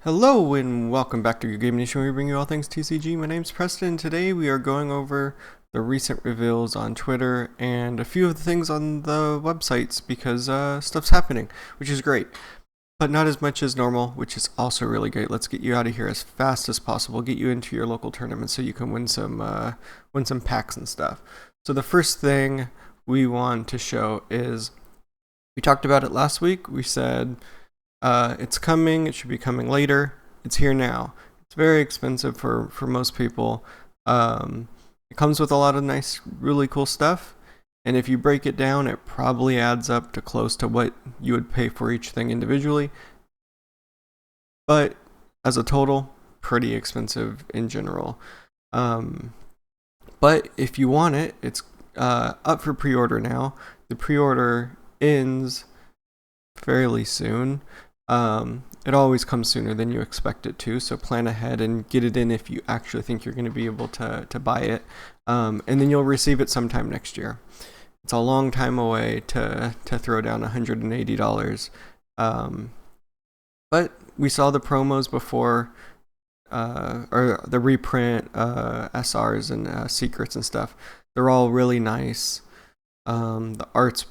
Hello and welcome back to your Game Nation, where we bring you all things TCG. My name's Preston. Today we are going over the recent reveals on Twitter and a few of the things on the websites because stuff's happening, which is great. But not as much as normal, which is also really great. Let's get you out of here as fast as possible, get you into your local tournament so you can win some packs and stuff. So the first thing we want to show is, we talked about it last week. We said it's coming, it should be coming later. It's here now. It's very expensive for most people. It comes with a lot of nice, really cool stuff. And if you break it down, it probably adds up to close to what you would pay for each thing individually. But as a total, pretty expensive in general. But if you want it, it's up for pre-order now. The pre-order ends fairly soon. It always comes sooner than you expect it to, so plan ahead and get it in if you actually think you're going to be able to buy it, and then you'll receive it sometime next year. It's a long time away to throw down $180, but we saw the promos before, or the reprint SRs and secrets and stuff. They're all really nice. The art,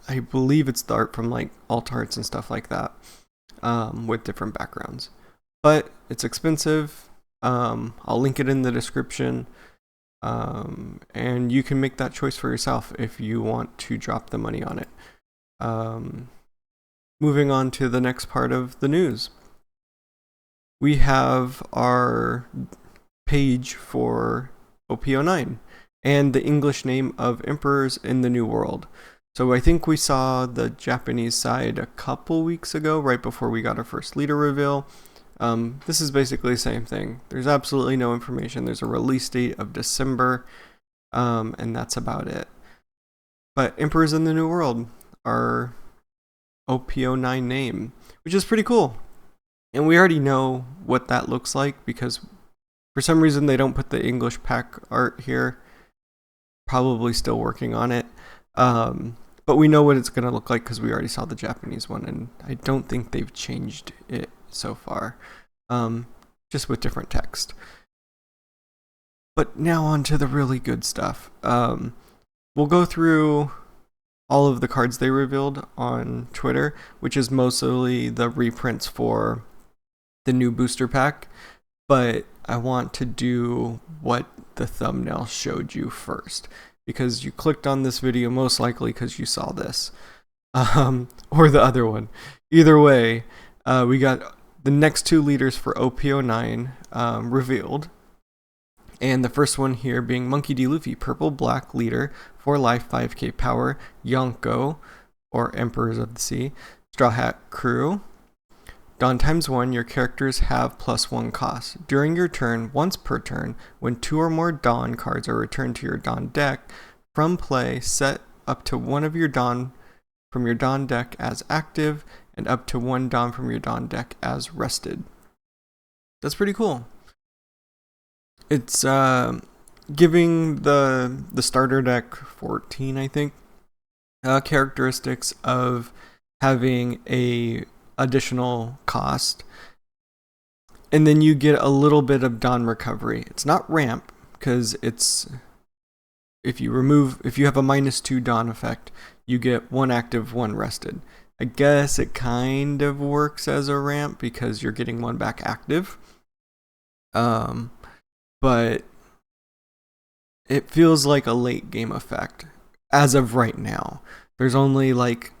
I believe it's the art from like alt arts and stuff like that, with different backgrounds. But it's expensive. I'll link it in the description, and you can make that choice for yourself if you want to drop the money on it. Moving on to the next part of the news. We have our page for OP09 and the English name of Emperors in the New World. So I think we saw the Japanese side a couple weeks ago, right before we got our first leader reveal. This is basically the same thing. There's absolutely no information. There's a release date of December, and that's about it. But Emperors in the New World are OP09 name, which is pretty cool. And we already know what that looks like because for some reason they don't put the English pack art here. Probably still working on it. But we know what it's going to look like because we already saw the Japanese one, and I don't think they've changed it so far, just with different text. But now on to the really good stuff. We'll go through all of the cards they revealed on Twitter, which is mostly the reprints for the new booster pack, but I want to do what the thumbnail showed you first, because you clicked on this video most likely because you saw this, or the other one. Either way, we got the next two leaders for OP09 revealed, and the first one here being Monkey D. Luffy, purple black leader, 4 life, 5k power, Yonko, or Emperors of the Sea, Straw Hat Crew. Dawn times 1, your characters have +1 cost. During your turn, once per turn, when 2 or more Dawn cards are returned to your Dawn deck from play, set up to 1 of your Dawn from your Dawn deck as active and up to 1 Dawn from your Dawn deck as rested. That's pretty cool. It's giving the starter deck 14, I think, characteristics of having a additional cost, and then you get a little bit of Dawn recovery. It's not ramp because it's if you have a -2 Dawn effect, you get 1 active, 1 rested. I guess it kind of works as a ramp because you're getting 1 back active, but it feels like a late game effect as of right now. There's only like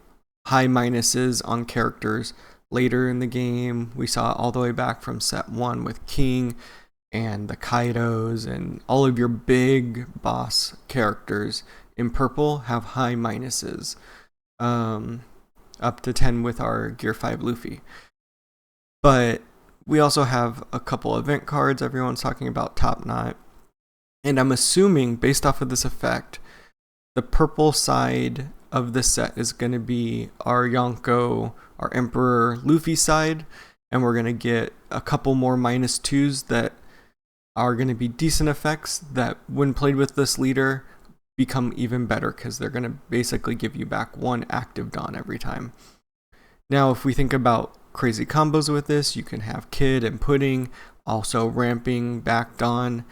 high minuses on characters later in the game. We saw all the way back from set 1 with King and the Kaidos, and all of your big boss characters in purple have high minuses, up to 10 with our Gear 5 Luffy. But we also have a couple event cards everyone's talking about, Top Knot, and I'm assuming based off of this effect, the purple side of the set is going to be our Yonko, our Emperor Luffy side, and we're going to get a couple more -2s that are going to be decent effects that when played with this leader become even better because they're going to basically give you back 1 active Dawn every time. Now if we think about crazy combos with this. You can have Kid and Pudding also ramping back Dawn,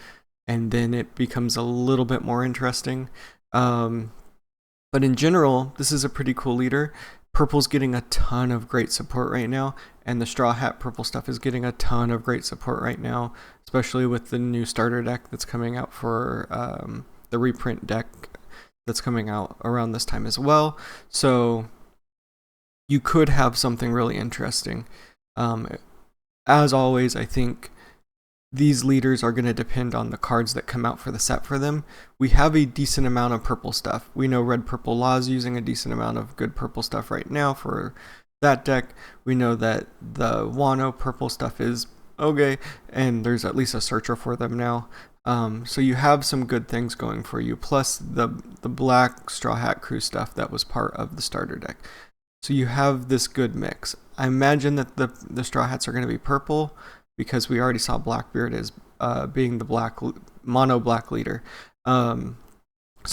and then it becomes a little bit more interesting. But in general, this is a pretty cool leader. Purple's getting a ton of great support right now, and the Straw Hat Purple stuff is getting a ton of great support right now, especially with the new starter deck that's coming out for the reprint deck that's coming out around this time as well. So you could have something really interesting. As always, I think these leaders are going to depend on the cards that come out for the set for them. We have a decent amount of purple stuff. We know Red Purple Law is using a decent amount of good purple stuff right now for that deck. We know that the Wano purple stuff is okay, and there's at least a searcher for them now. So you have some good things going for you, plus the black Straw Hat Crew stuff that was part of the starter deck. So you have this good mix. I imagine that the Straw Hats are going to be purple, because we already saw Blackbeard as being the mono black leader. So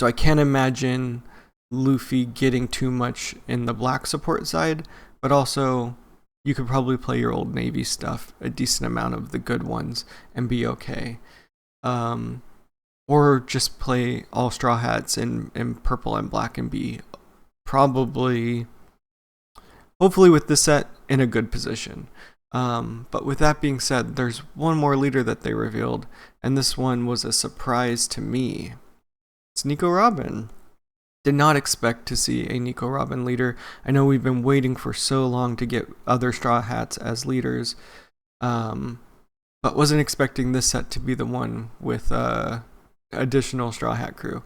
I can't imagine Luffy getting too much in the black support side, but also you could probably play your Old Navy stuff, a decent amount of the good ones, and be okay. Or just play all Straw Hats in purple and black and be probably, hopefully with this set, in a good position. But with that being said, there's one more leader that they revealed, and this one was a surprise to me. It's Nico Robin. Did not expect to see a Nico Robin leader. I know we've been waiting for so long to get other Straw Hats as leaders, but wasn't expecting this set to be the one with additional Straw Hat Crew.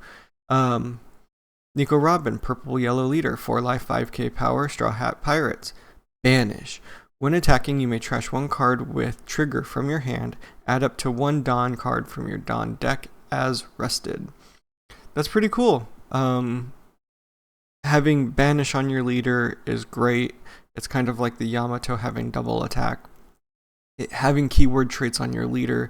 Nico Robin, purple yellow leader, 4 life, 5k power, Straw Hat Pirates. Banish. When attacking, you may trash one card with trigger from your hand, add up to one Dawn card from your Dawn deck as rested. That's pretty cool. Having Banish on your leader is great. It's kind of like the Yamato having double attack. Having keyword traits on your leader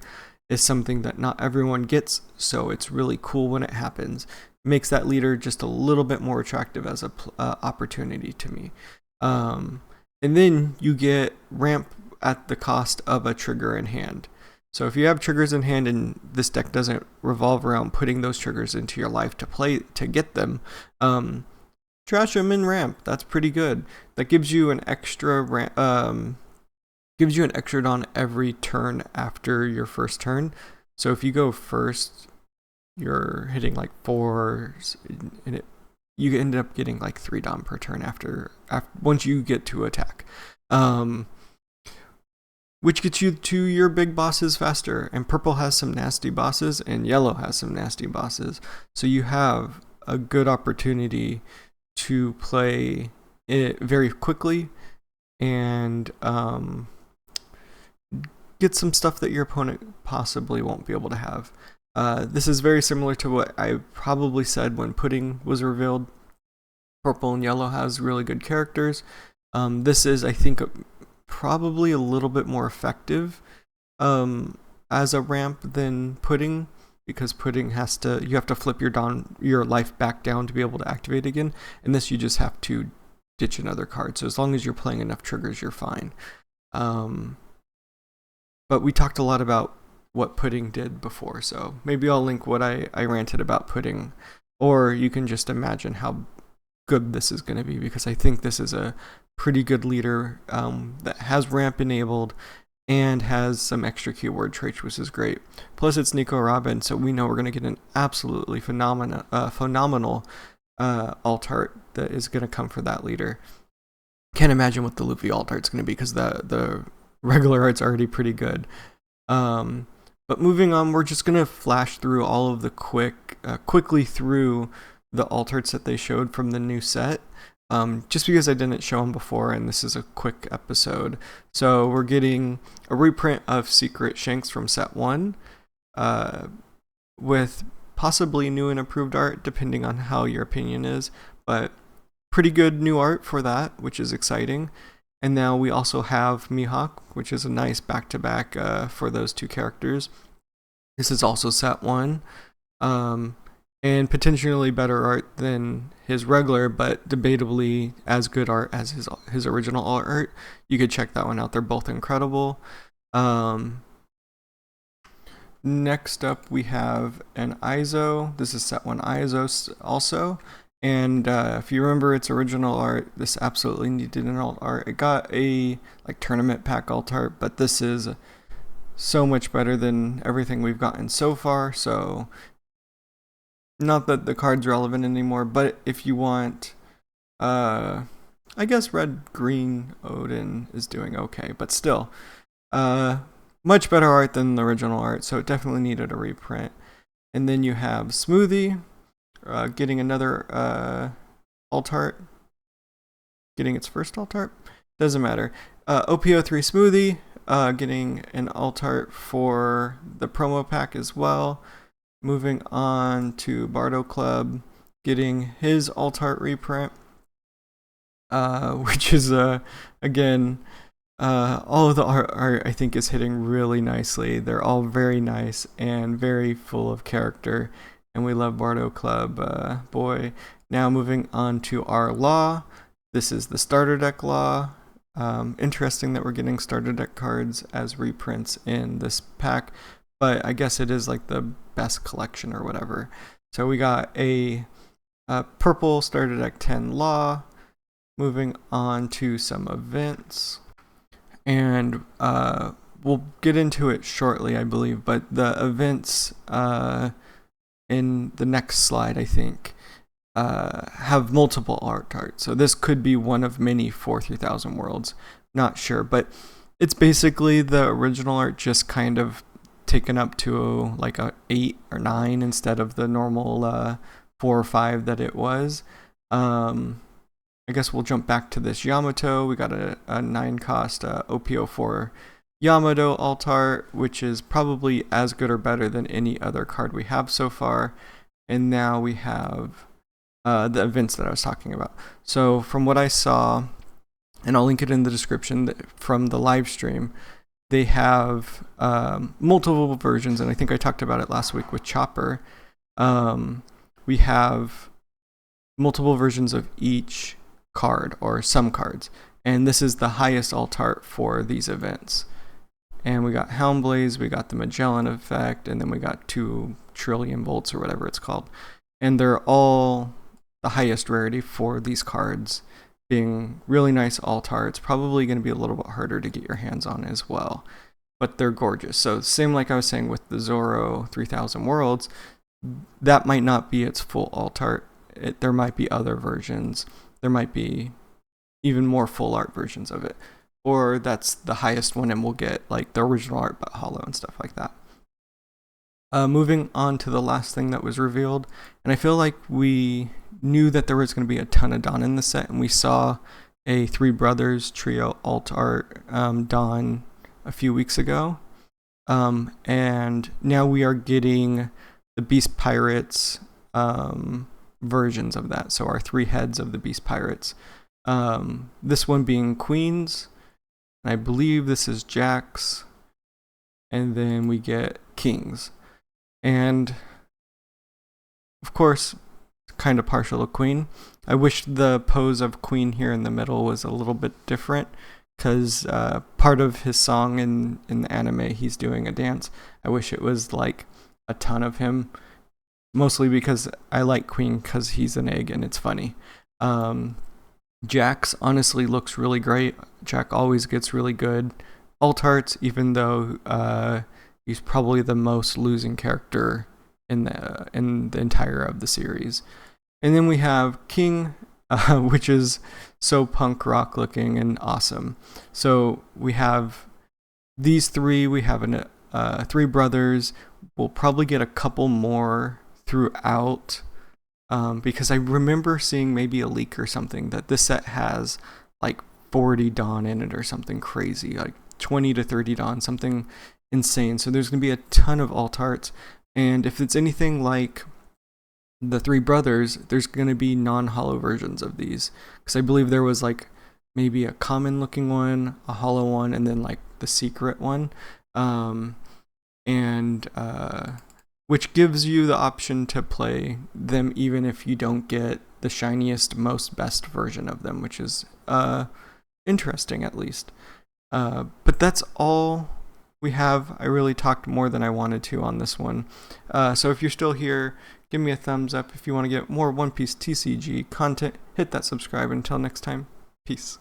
is something that not everyone gets, so it's really cool when it happens. It makes that leader just a little bit more attractive as a opportunity to me. And then you get ramp at the cost of a trigger in hand. So if you have triggers in hand and this deck doesn't revolve around putting those triggers into your life to get them, trash them in ramp. That's pretty good. That gives you an extra Dawn every turn after your first turn. So if you go first, you're hitting like 4s, and you end up getting like 3 Dawn per turn after once you get to attack, which gets you to your big bosses faster. And purple has some nasty bosses, and yellow has some nasty bosses. So you have a good opportunity to play it very quickly and get some stuff that your opponent possibly won't be able to have. This is very similar to what I probably said when Pudding was revealed. Purple and yellow has really good characters. This is, I think, probably a little bit more effective as a ramp than Pudding, because Pudding you have to flip your life back down to be able to activate again, and this you just have to ditch another card. So as long as you're playing enough triggers, you're fine. But we talked a lot about what Pudding did before, so maybe I'll link what I ranted about Pudding, or you can just imagine how good this is going to be, because I think this is a pretty good leader that has ramp enabled and has some extra keyword traits, which is great. Plus it's Nico Robin, so we know we're going to get an absolutely phenomenal alt art that is going to come for that leader. Can't imagine what the Luffy alt art's going to be, because the regular art's already pretty good. But moving on, we're just going to flash through all of the quickly through the alt arts that they showed from the new set, just because I didn't show them before and this is a quick episode. So we're getting a reprint of Secret Shanks from set 1 with possibly new and improved art, depending on how your opinion is, but pretty good new art for that, which is exciting. And now we also have Mihawk, which is a nice back-to-back for those two characters. This is also set 1. and potentially better art than his regular, but debatably as good art as his original art. You could check that one out. They're both incredible. Next up, we have an ISO. This is set 1 ISO also. And if you remember its original art, this absolutely needed an alt art. It got a like tournament pack alt art, but this is so much better than everything we've gotten so far. So not that the card's relevant anymore, but if you want, I guess red green Odin is doing okay, but still, much better art than the original art. So it definitely needed a reprint. And then you have Smoothie. Getting another alt art, getting its first alt art, doesn't matter. OP09 Smoothie getting an alt art for the promo pack as well. Moving on to Bardo Club, getting his alt art reprint, which is again, all of the art I think is hitting really nicely. They're all very nice and very full of character. And we love Bardo Club, boy. Now moving on to our Law. This is the starter deck Law. Interesting that we're getting starter deck cards as reprints in this pack, but I guess it is like the best collection or whatever. So we got a purple starter deck 10 Law. Moving on to some events. And we'll get into it shortly, I believe, but the events... in the next slide, I think, have multiple art. So this could be one of many 4-3000 worlds. Not sure, but it's basically the original art just kind of taken up to like a 8 or 9 instead of the normal 4 or 5 that it was. I guess we'll jump back to this Yamato. We got a 9 cost OP04 Yamato alt art, which is probably as good or better than any other card we have so far. And now we have the events that I was talking about. So from what I saw, and I'll link it in the description from the live stream, they have multiple versions, and I think I talked about it last week with Chopper. We have multiple versions of each card, or some cards, and this is the highest alt art for these events. And we got Helmblaze, we got the Magellan effect, and then we got 2 trillion volts or whatever it's called. And they're all the highest rarity for these cards, being really nice alt arts. Probably going to be a little bit harder to get your hands on as well, but they're gorgeous. So same like I was saying with the Zoro 3000 Worlds, that might not be its full alt art. There might be other versions. There might be even more full art versions of it. Or that's the highest one and we'll get like the original art but hollow and stuff like that. Moving on to the last thing that was revealed, and I feel like we knew that there was going to be a ton of Dawn in the set, and we saw a Three Brothers trio alt art Dawn a few weeks ago, and now we are getting the Beast Pirates versions of that. So our 3 heads of the Beast Pirates, this one being Queens. I believe this is Jacks, and then we get Kings. And of course, kind of partial to Queen. I wish the pose of Queen here in the middle was a little bit different, because part of his song in the anime, he's doing a dance. I wish it was like a ton of him, mostly because I like Queen because he's an egg and it's funny. Jax honestly looks really great. Jack always gets really good alt arts, even though he's probably the most losing character in the entire of the series. And then we have King, which is so punk rock looking and awesome. So we have these 3. We have 3 brothers. We'll probably get a couple more throughout. Because I remember seeing maybe a leak or something that this set has like 40 Dawn in it or something crazy, like 20 to 30 Dawn, something insane. So there's going to be a ton of alt arts, and if it's anything like the 3 brothers, there's going to be non-hollow versions of these, because I believe there was like maybe a common looking one, a hollow one, and then like the secret one. which gives you the option to play them even if you don't get the shiniest, most best version of them, which is interesting at least. But that's all we have. I really talked more than I wanted to on this one. So if you're still here, give me a thumbs up. If you want to get more One Piece TCG content, hit that subscribe. Until next time, peace.